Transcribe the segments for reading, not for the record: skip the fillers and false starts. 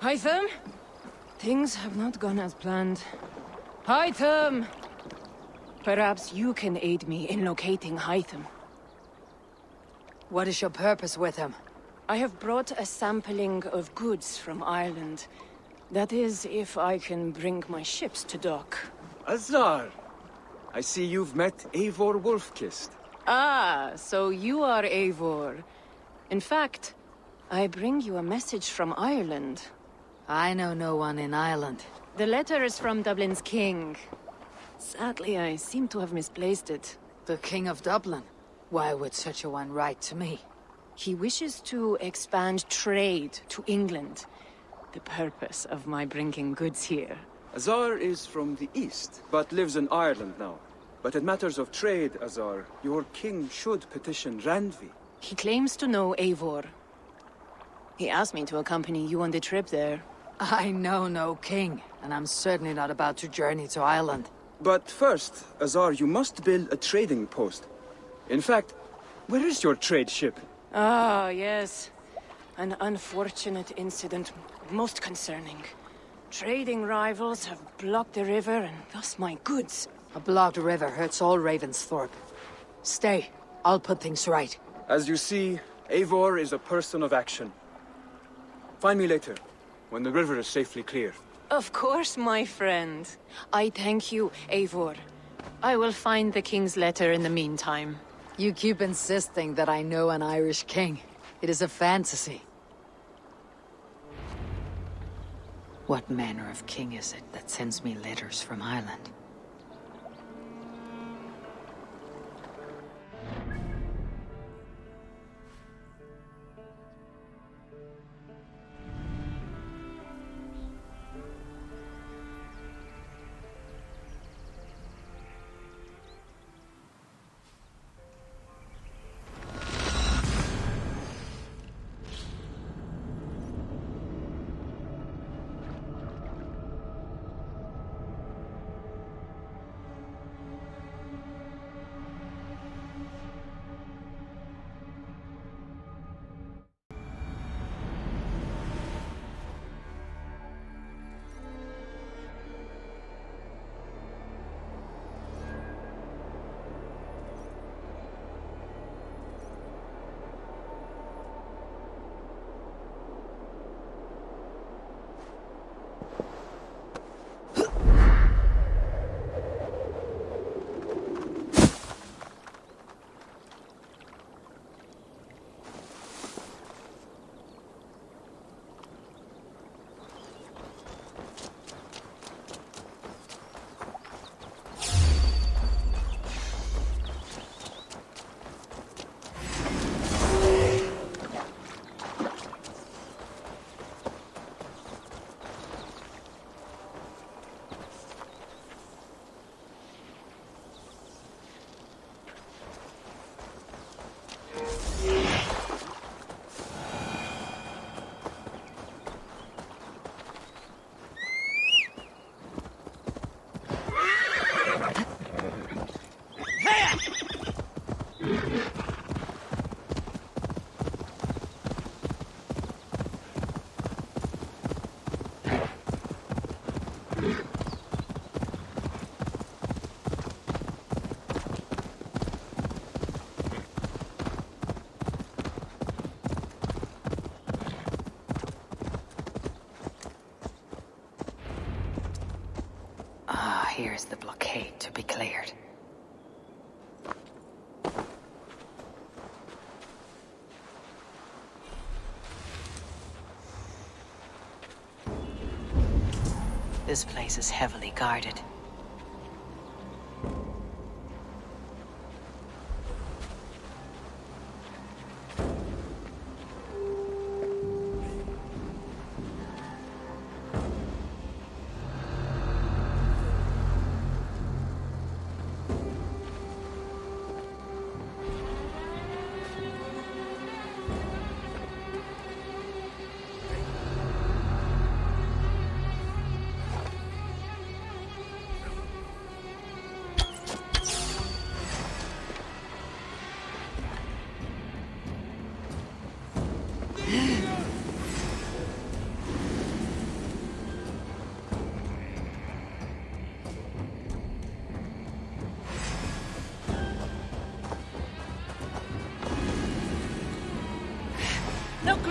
Hytham? Things have not gone as planned. Hytham! Perhaps you can aid me in locating Hytham. What is your purpose with him? I have brought a sampling of goods from Ireland. That is, if I can bring my ships to dock. Azar! I see you've met Eivor Wolfkist. Ah, so you are Eivor. In fact, I bring you a message from Ireland. I know no one in Ireland. The letter is from Dublin's king. Sadly, I seem to have misplaced it. The King of Dublin? Why would such a one write to me? He wishes to expand trade to England. The purpose of my bringing goods here. Azar is from the east, but lives in Ireland now. But in matters of trade, Azar, your king should petition Randvi. He claims to know Eivor. He asked me to accompany you on the trip there. I know no king, and I'm certainly not about to journey to Ireland. But first, Azar, you must build a trading post. In fact, where is your trade ship? Ah, yes. An unfortunate incident, most concerning. Trading rivals have blocked the river, and thus my goods. A blocked river hurts all Ravensthorpe. Stay, I'll put things right. As you see, Eivor is a person of action. Find me later, when the river is safely clear. Of course, my friend. I thank you, Eivor. I will find the king's letter in the meantime. You keep insisting that I know an Irish king. It is a fantasy. What manner of king is it that sends me letters from Ireland? Here's the blockade to be cleared. This place is heavily guarded.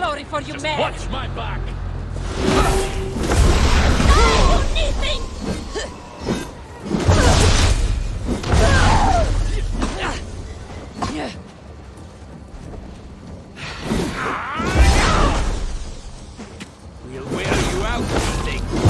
glory for you, man! Watch my back! We'll wear you out, thing.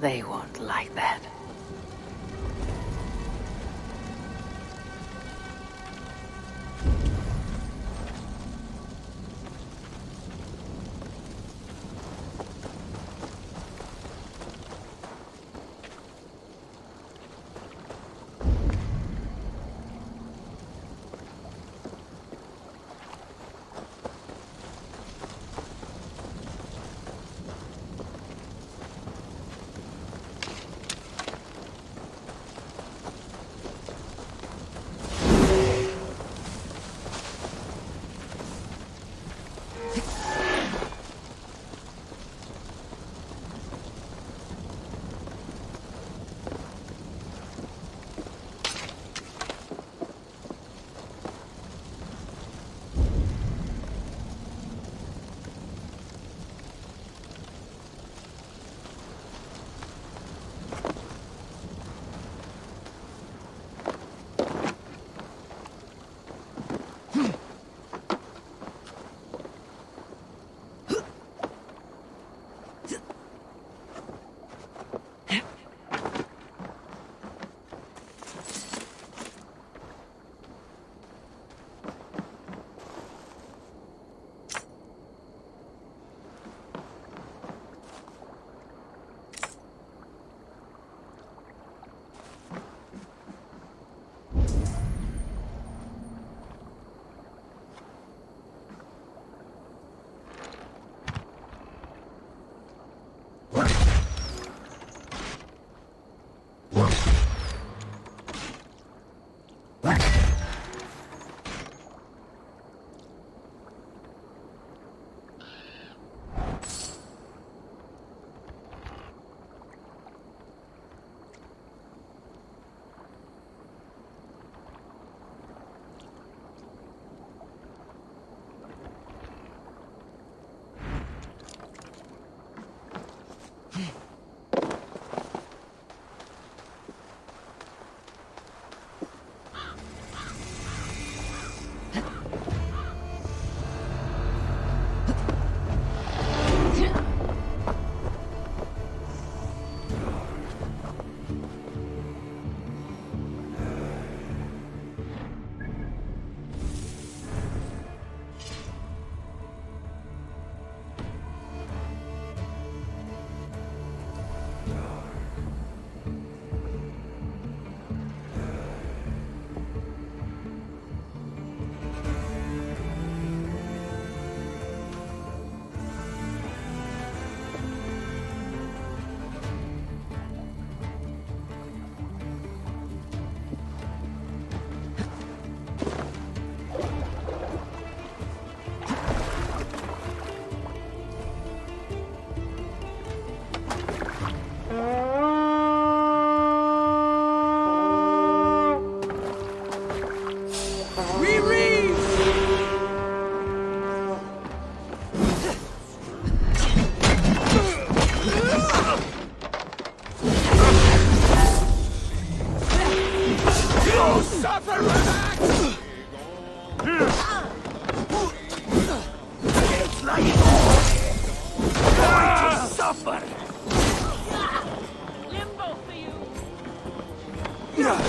They won't like that.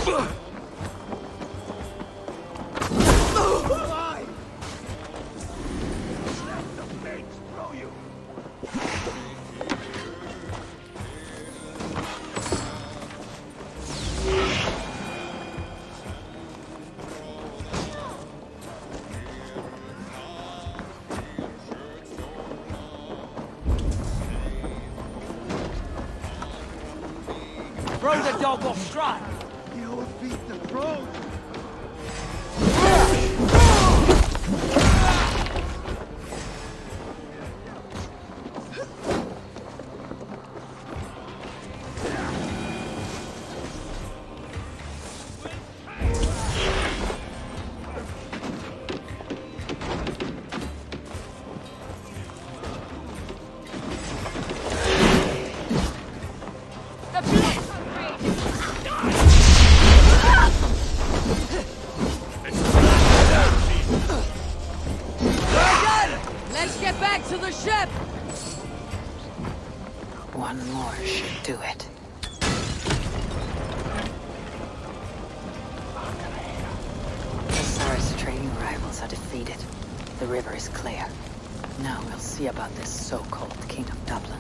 Throw the dog off stride! You'll beat the throne! Let's get back to the ship! One more should do it. Azar's trading rivals are defeated. The river is clear. Now we'll see about this so-called King of Dublin.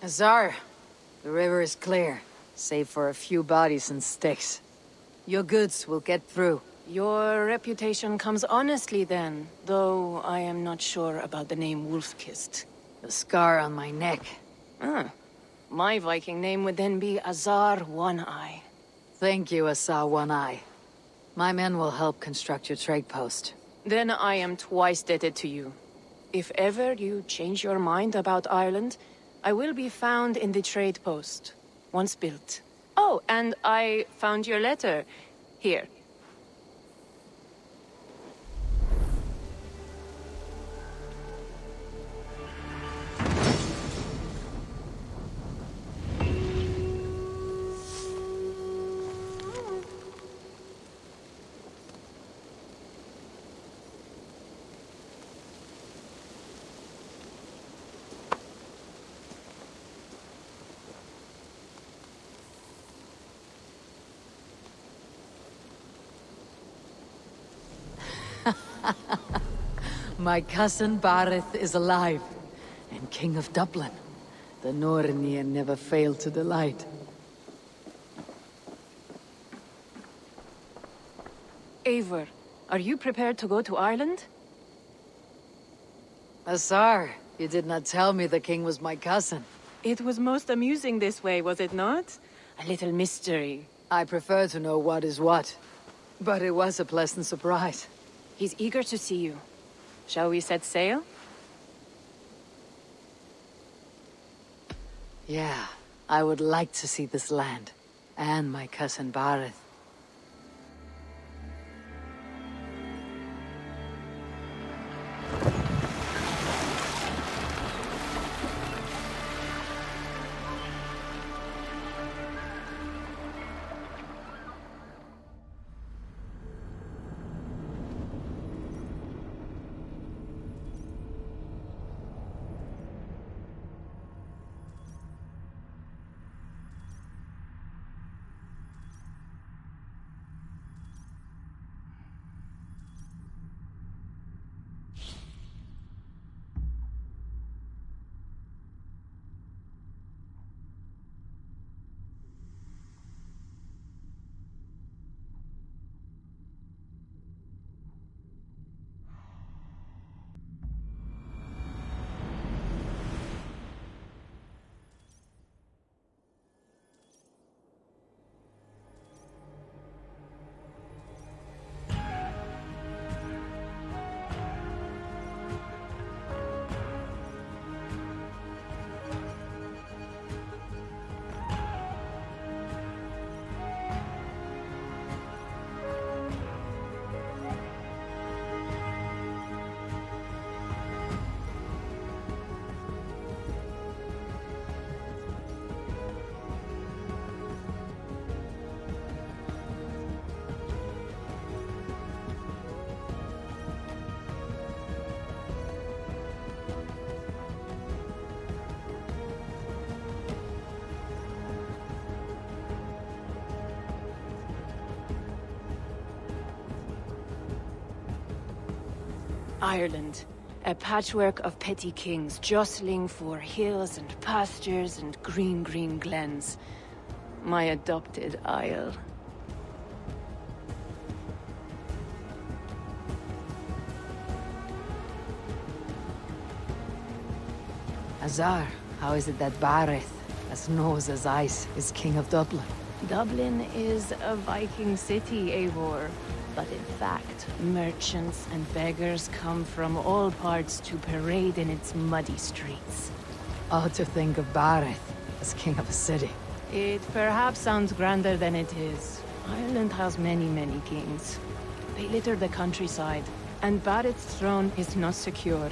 Azar, the river is clear, save for a few bodies and sticks. Your goods will get through. Your reputation comes honestly then, though I am not sure about the name Wolf-Kissed. The scar on my neck. Ah, my Viking name would then be Azar One-Eye. Thank you, Azar One-Eye. My men will help construct your trade post. Then I am twice indebted to you. If ever you change your mind about Ireland, I will be found in the trade post, once built. Oh, and I found your letter. Here. My cousin Barith is alive. King of Dublin. The Nornir never failed to delight. Eivor, are you prepared to go to Ireland? Azar, you did not tell me the king was my cousin. It was most amusing this way, was it not? A little mystery. I prefer to know what is what. But it was a pleasant surprise. He's eager to see you. Shall we set sail? Yeah, I would like to see this land. And my cousin Bareth. Ireland. A patchwork of petty kings jostling for hills and pastures and green glens. My adopted isle. Azar, how is it that Bareth, as nose as ice, is king of Dublin? Dublin is a Viking city, Eivor. But in fact, merchants and beggars come from all parts to parade in its muddy streets. Odd to think of Bareth as king of a city. It perhaps sounds grander than it is. Ireland has many kings. They litter the countryside, and Bareth's throne is not secure.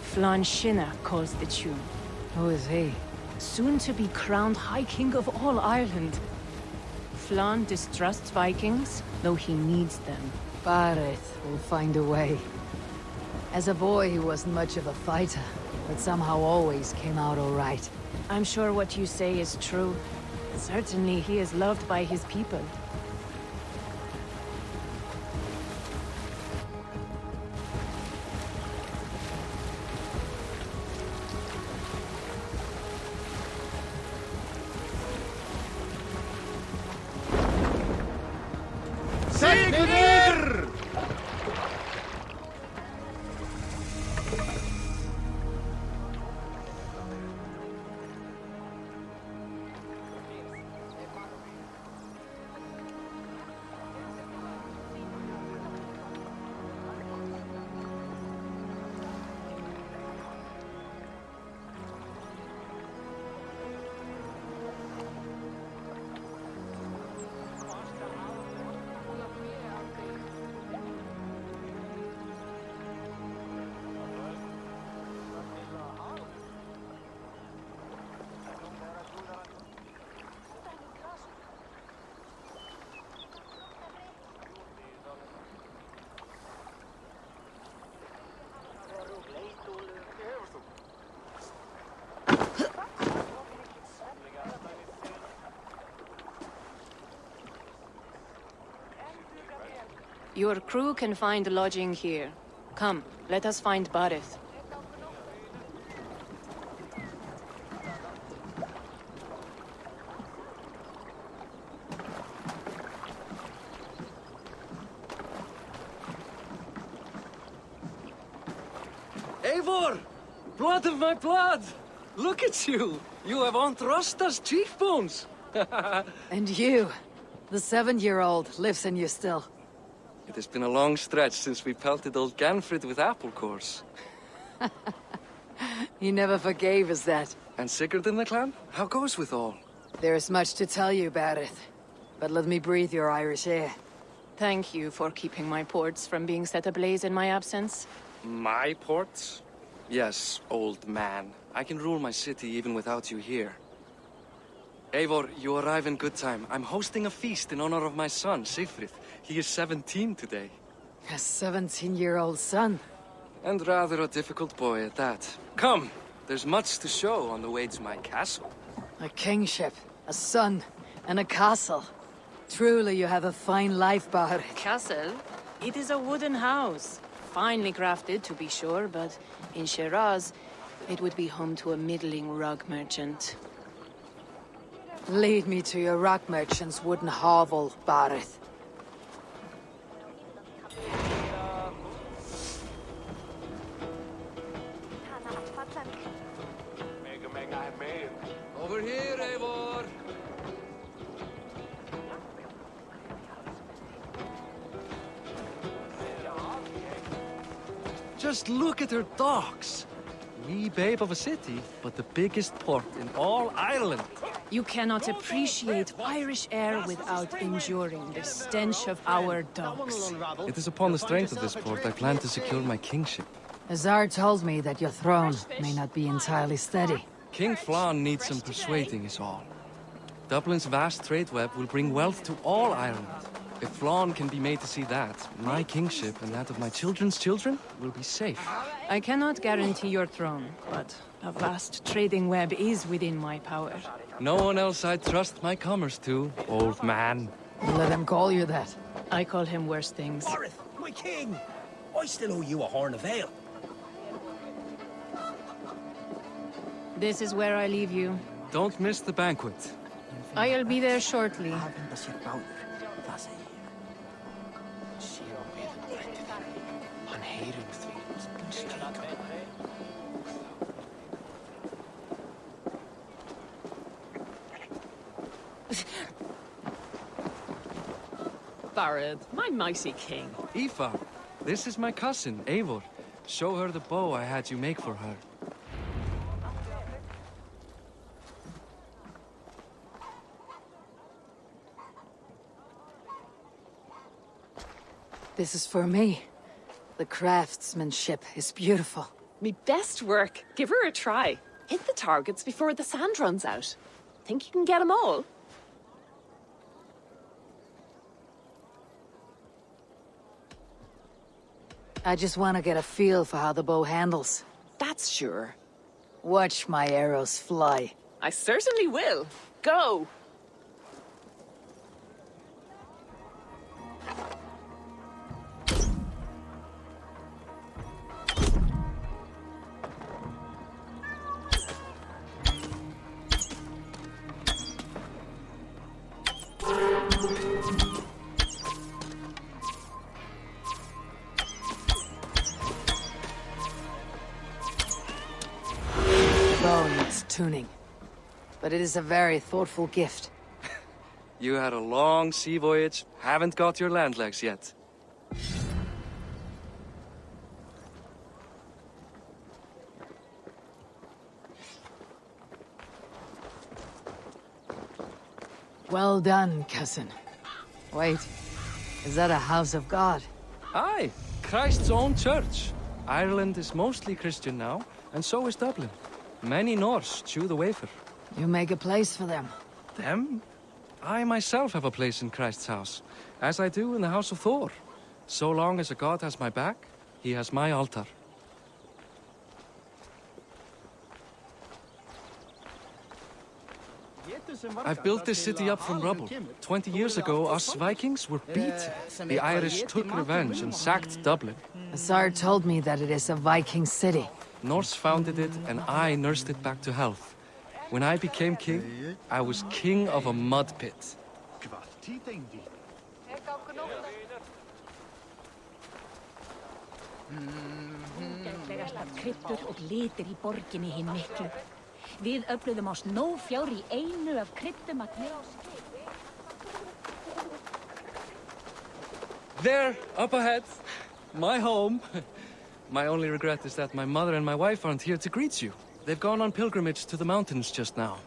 Flann Sinna calls the tune. Who is he? Soon to be crowned High King of all Ireland. Flann distrusts Vikings, though he needs them. Bareth will find a way. As a boy, he wasn't much of a fighter, but somehow always came out all right. I'm sure what you say is true. Certainly he is loved by his people. Your crew can find lodging here. Come, let us find Bareth. Eivor! Blood of my blood! Look at you! You have Antrasta's cheekbones! And you, the 7-year-old, lives in you still. It has been a long stretch since we pelted old Ganfrid with apple cores. He never forgave us that. And Sigurd in the clan? How goes with all? There is much to tell you, Bareth. But let me breathe your Irish air. Thank you for keeping my ports from being set ablaze in my absence. My ports? Yes, old man. I can rule my city even without you here. Eivor, you arrive in good time. I'm hosting a feast in honor of my son, Sigfrid. He is 17 today. A 17-year-old son. And rather a difficult boy at that. Come, there's much to show on the way to my castle. A kingship, a son, and a castle. Truly you have a fine life, Bareth. Castle? It is a wooden house. Finely crafted, to be sure, but in Shiraz, it would be home to a middling rug merchant. Lead me to your rock merchant's wooden hovel, Bareth. Over here, Eivor! Just look at her docks! Wee babe of a city, but the biggest port in all Ireland. You cannot appreciate Irish air without enduring the stench of our dogs. It is upon the strength of this port I plan to secure my kingship. Azar told me that your throne may not be entirely steady. King Flann needs some persuading is all. Dublin's vast trade web will bring wealth to all Ireland. If Flann can be made to see that, my kingship and that of my children's children will be safe. I cannot guarantee your throne, but a vast trading web is within my power. No one else I'd trust my commerce to, old man. Let him call you that. I call him worse things. Bareth, my king! I still owe you a horn of ale. This is where I leave you. Don't miss the banquet. I'll be there shortly. Bareth, my mighty king. Aoife, this is my cousin, Eivor. Show her the bow I had you make for her. This is for me. The craftsmanship is beautiful. Me best work. Give her a try. Hit the targets before the sand runs out. Think you can get them all? I just want to get a feel for how the bow handles. That's sure. Watch my arrows fly. I certainly will. Go! Bow needs tuning. But it is a very thoughtful gift. You had a long sea voyage, haven't got your land legs yet. Well done, cousin. Wait, is that a house of God? Aye, Christ's own church. Ireland is mostly Christian now, and so is Dublin. Many Norse chew the wafer. You make a place for them. Them? I myself have a place in Christ's house, as I do in the house of Thor. So long as a god has my back, he has my altar. I've built this city up from rubble. 20 years ago, us Vikings were beat. The Irish took revenge and sacked Dublin. Azar told me that it is a Viking city. Norse founded it, and I nursed it back to health. When I became king, I was king of a mud pit. fallegastar kryddur og litir í borginni hinn miklu. Við öfluðum á snófjár í einu af kryddum að knýja á skip. There, up ahead. My home. My only regret is that my mother and my wife aren't here to greet you. They've gone on pilgrimage to the mountains just now.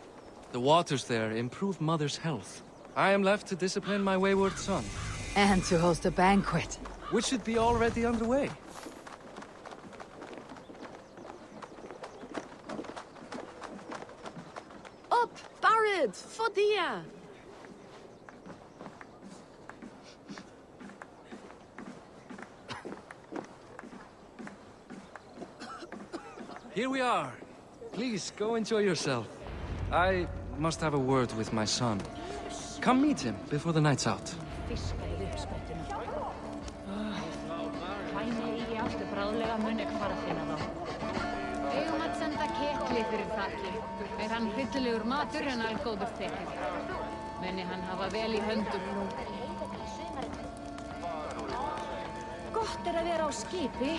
The waters there improve Mother's health. I am left to discipline my wayward son. And to host a banquet. Which should be already underway. Up, Barret, Fodia! Here we are. Please, go enjoy yourself. I must have a word with my son. Come meet him before the night's out. Fiska í uppsprettunum. Kæmi eigi aftur bráðlega mun ekki fara að finna þá. Eigum að senda ketli fyrir þakki. Hann hryllilegur matur en algóður þekkur. Muni hann hafa vel í höndum nú. Gott að vera á skipi.